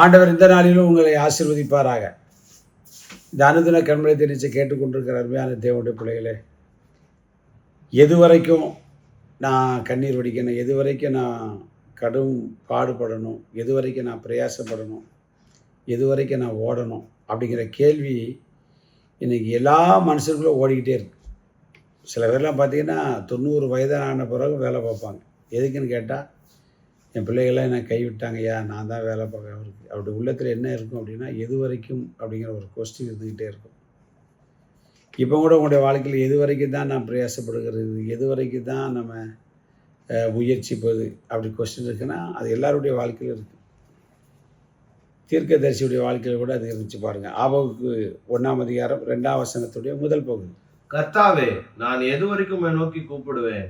ஆண்டவர் இந்த நாளிலும் உங்களை ஆசீர்வதிப்பாராக. இந்த அனுதின கண்மலை தெரிவித்து கேட்டுக்கொண்டிருக்கிற அருமையான தேவனுடைய பிள்ளைகளே, எது வரைக்கும் நான் கண்ணீர் வடிக்கணும், எது வரைக்கும் நான் கடும் பாடுபடணும், எது வரைக்கும் நான் பிரயாசப்படணும், எது வரைக்கும் நான் ஓடணும் அப்படிங்கிற கேள்வி இன்றைக்கி எல்லா மனுஷர்களும் ஓடிக்கிட்டே இருக்கு. சில பேர்லாம் பார்த்திங்கன்னா 90 வயதான பிறகு வேலை பார்ப்பாங்க. எதுக்குன்னு கேட்டால், என் பிள்ளைகள்லாம் என்னை கைவிட்டாங்கய்யா, நான் தான் வேலை பார்க்க அவருக்கு. அப்படி உள்ளத்தில் என்ன இருக்கும் அப்படின்னா, எது வரைக்கும் அப்படிங்கிற ஒரு கொஸ்டின் இருந்துக்கிட்டே இருக்கும். இப்போ கூட உங்களுடைய வாழ்க்கையில் எது வரைக்கும் தான் நான் பிரயாசப்படுகிறது, எது வரைக்கும் தான் நம்ம முயற்சிப்பது அப்படி கொஸ்டின் இருக்குன்னா, அது எல்லாருடைய வாழ்க்கையிலும் இருக்குது. தீர்க்கதரிசியுடைய வாழ்க்கையில் கூட அது இருந்துச்சு பாருங்கள். ஆபகுக்கு 1ஆம் அதிகாரம் 2ஆம் வசனத்துடைய முதல் பகுதி. கர்த்தாவே, நான் எது வரைக்கும் நோக்கி கூப்பிடுவேன்,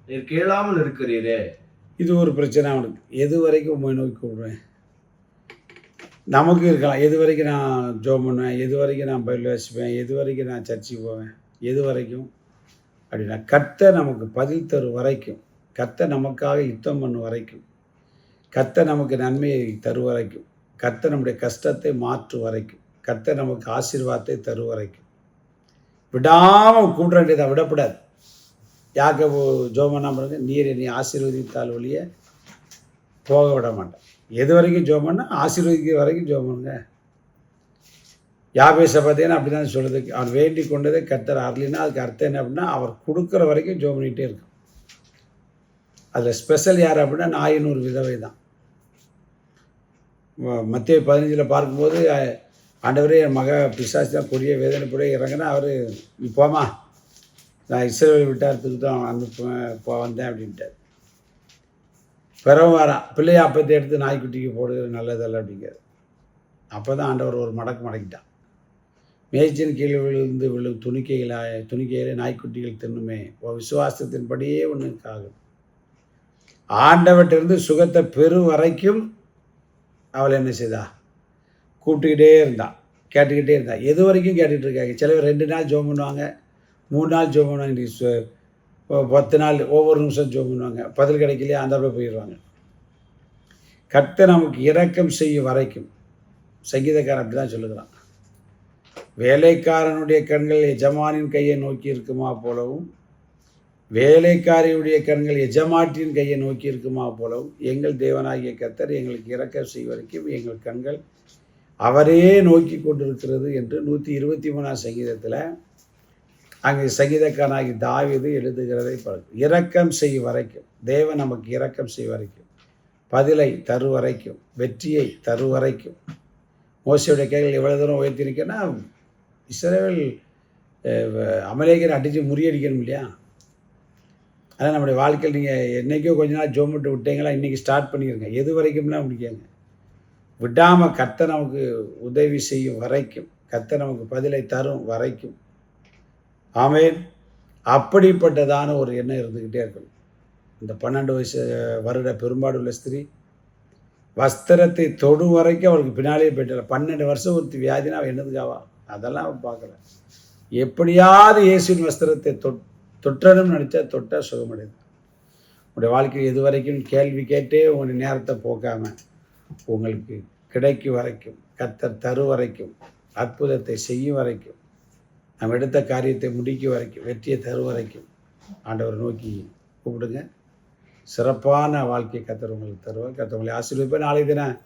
நீர் கேளாமல் இருக்கிறீரே. இது ஒரு பிரச்சனை அவனுக்கு. எது வரைக்கும் உண்மை நோக்கி கூப்பிடுவேன். நமக்கு இருக்கலாம், எது வரைக்கும் நான் ஜோம் பண்ணுவேன், எது வரைக்கும் நான் பைபிள் வாசிப்பேன், எது வரைக்கும் நான் சர்ச்சுக்கு போவேன், எது வரைக்கும் அப்படின்னா, கர்த்தர் நமக்கு பதில் தரும் வரைக்கும், கர்த்தர் நமக்காக யுத்தம் பண்ணும் வரைக்கும், கர்த்தர் நமக்கு நன்மையை தரும் வரைக்கும், கர்த்தர் நம்முடைய கஷ்டத்தை மாற்றும் வரைக்கும், கர்த்தர் நமக்கு ஆசீர்வாதத்தை தரும் வரைக்கும் விடாமல் கூப்பிட வேண்டியதை விடக்கூடாது. யாக்கோபு ஜெபம் பண்ணாம பாருங்க, நீர் என்னை ஆசீர்வதித்தால் ஒழிய போக விட மாட்டேன். எது வரைக்கும் ஜெபம் பண்ண, ஆசீர்வதிக்கிற வரைக்கும் ஜெபம் பண்ணுங்க. யாபேசை பார்த்தீங்கன்னா அப்படி தான் சொல்லுது. அவன் வேண்டி கொண்டதை கர்த்தர் அருளினா அதுக்கு அர்த்தம் என்ன அப்படின்னா, அவர் கொடுக்குற வரைக்கும் ஜெபம் பண்ணிகிட்டே இருக்கும். அதில் ஸ்பெஷல் யார் அப்படின்னா, நாயினூர் விதவை தான். மத்தேயு 15 பார்க்கும்போது, ஆண்டவரே என் மக பிசாசு தான் கொடிய வேதனைப்பட இறங்கினா, அவர் நீ போமா, நான் இஸ்ரவேல் விட்டாரத்துக்கு தான் வந்தேன் அப்படின்ட்டார். பிறகு வரான், பிள்ளையை அப்பத்தை எடுத்து நாய்க்குட்டிக்கு போடுறது நல்லதல்ல அப்படிங்கிறது. அப்போ தான் ஆண்டவர் ஒரு மடக்கிட்டான். மேய்ச்சின் கீழே விழும் துணிக்கையிலே நாய்க்குட்டிகள் தின்னுமே, விசுவாசத்தின்படியே ஒன்றுக்கு ஆகும். ஆண்டவர்கிட்ட சுகத்தை பெறும் வரைக்கும் அவள் என்ன செய்தா, கூப்பிட்டுக்கிட்டே இருந்தான், கேட்டுக்கிட்டே இருந்தான். எது வரைக்கும் கேட்டுக்கிட்டு இருக்காங்க. சில பேர் 2 நாள் ஜெபம் பண்ணுவாங்க, 3 நாள் ஜெபம் பண்ணுவாங்க, 10 நாள் ஒவ்வொரு நிமிஷம் ஜெபம் பண்ணுவாங்க. பதில் கிடைக்கலையே அந்தாப்புல போயிடுவாங்க. கர்த்தர் நமக்கு இரக்கம் செய்யும் வரைக்கும், சங்கீதக்காரன் அப்படி தான் சொல்லுகிறான், வேலைக்காரனுடைய கண்கள் எஜமானின் கையை நோக்கி இருக்குமா போலவும், வேலைக்காரியுடைய கண்கள் எஜமாட்டின் கையை நோக்கி இருக்குமா போலவும், எங்கள் தேவனாகிய கர்த்தர் எங்களுக்கு இரக்கம் செய்யும் வரைக்கும் எங்கள் கண்கள் அவரே நோக்கி கொண்டிருக்கிறது என்று 123ஆம் சங்கீதத்தில் அங்கே சங்கீதக்காரனாகி தாவீது எழுதுகிறதை பார்க்கும். இரக்கம் செய்யும் வரைக்கும், தேவன் நமக்கு இரக்கம் செய்யும் வரைக்கும், பதிலை தரு வரைக்கும், வெற்றியை தரு வரைக்கும். மோசையுடைய கைகள் எவ்வளோ தூரம் உயர்த்திருக்கேன்னா, இஸ்ரவேல் அமலேக்கரை அடித்து முறியடிக்கணும் இல்லையா. அதான் நம்முடைய வாழ்க்கையில் நீங்கள் என்றைக்கோ கொஞ்ச நாள் ஜோமிட்டு விட்டீங்களா, இன்றைக்கி ஸ்டார்ட் பண்ணிடுங்க. எது வரைக்கும்லாம் முடிக்காங்க, விடாமல் கர்த்தர் நமக்கு உதவி செய்யும் வரைக்கும், கர்த்தர் நமக்கு பதிலை தரும் வரைக்கும். ஆமென். அப்படிப்பட்டதான ஒரு எண்ணம் இருந்துக்கிட்டே இருக்கணும். இந்த 12 வருட பெரும்பாடுள்ள ஸ்திரீ வஸ்திரத்தை தொடும் வரைக்கும் அவருக்கு பின்னாலே போயிட்டார். 12 வருஷம் ஒருத்தி வியாதினா அவள் என்னதுக்காவா, அதெல்லாம் அவன் பார்க்கல. எப்படியாவது இயேசுவின் வஸ்திரத்தை தொற்றணும்னு நினச்சா தொட்டால் சுகமடைது. உங்களுடைய வாழ்க்கையில் எது வரைக்கும் கேள்வி கேட்டே உங்களுடைய நேரத்தை போக்காமல் உங்களுக்கு கிடைக்கும் வரைக்கும், கர்த்தர் தரு வரைக்கும், அற்புதத்தை செய்யும் வரைக்கும், நம்ம எடுத்த காரியத்தை முடிக்கும் வரைக்கும், வெற்றியை தரு வரைக்கும் ஆண்டவர் நோக்கி கூப்பிடுங்க. சிறப்பான வாழ்க்கை கர்த்தர் உங்களுக்கு தருவார். கர்த்தர் உங்களை ஆசீர்வதிப்பார். நாளை தினம்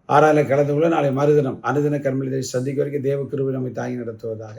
6ஆம் கலந்து கொள்ள, நாளை மறுதினம் அனுதின கர்மலை சந்திக்க வரைக்கும் தேவ கிருபை நம்மை தாங்கி நடத்துவதாக.